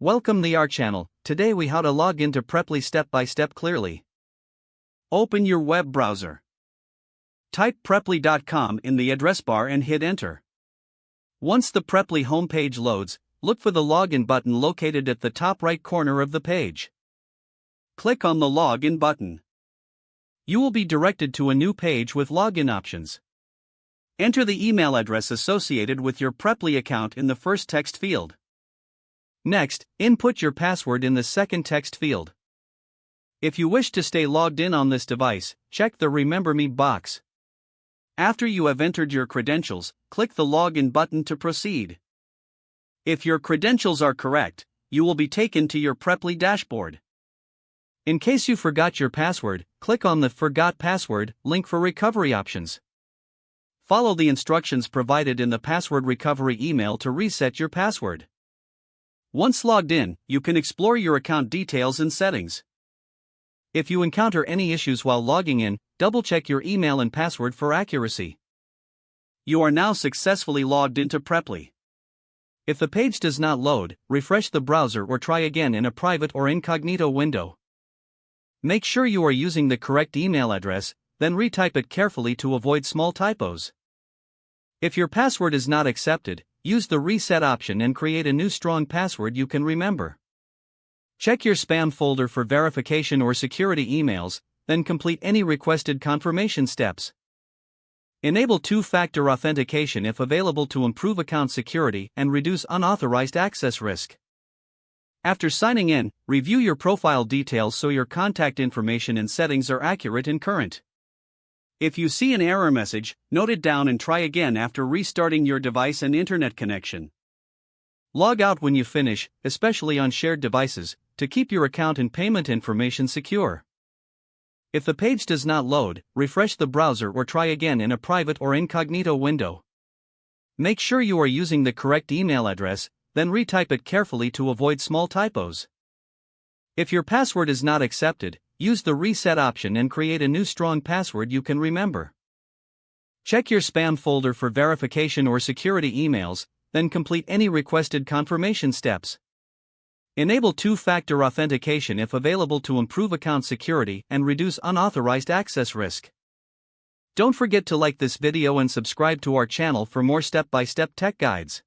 Welcome to our channel. Today we how to log into Preply step by step clearly. Open your web browser. Type preply.com in the address bar and hit enter. Once the Preply homepage loads, look for the login button located at the top right corner of the page. Click on the login button. You will be directed to a new page with login options. Enter the email address associated with your Preply account in the first text field. Next, input your password in the second text field. If you wish to stay logged in on this device, check the Remember Me box. After you have entered your credentials, click the Login button to proceed. If your credentials are correct, you will be taken to your Preply dashboard. In case you forgot your password, click on the Forgot Password link for recovery options. Follow the instructions provided in the password recovery email to reset your password. Once logged in, you can explore your account details and settings. If you encounter any issues while logging in, double-check your email and password for accuracy. You are now successfully logged into Preply. If the page does not load, refresh the browser or try again in a private or incognito window. Make sure you are using the correct email address, then retype it carefully to avoid small typos. If your password is not accepted, use the reset option and create a new strong password you can remember. Check your spam folder for verification or security emails, then complete any requested confirmation steps. Enable two-factor authentication if available to improve account security and reduce unauthorized access risk. After signing in, review your profile details so your contact information and settings are accurate and current. If you see an error message, note it down and try again after restarting your device and internet connection. Log out when you finish, especially on shared devices, to keep your account and payment information secure. If the page does not load, refresh the browser or try again in a private or incognito window. Make sure you are using the correct email address, then retype it carefully to avoid small typos. If your password is not accepted, use the reset option and create a new strong password you can remember. Check your spam folder for verification or security emails, then complete any requested confirmation steps. Enable two-factor authentication if available to improve account security and reduce unauthorized access risk. Don't forget to like this video and subscribe to our channel for more step-by-step tech guides.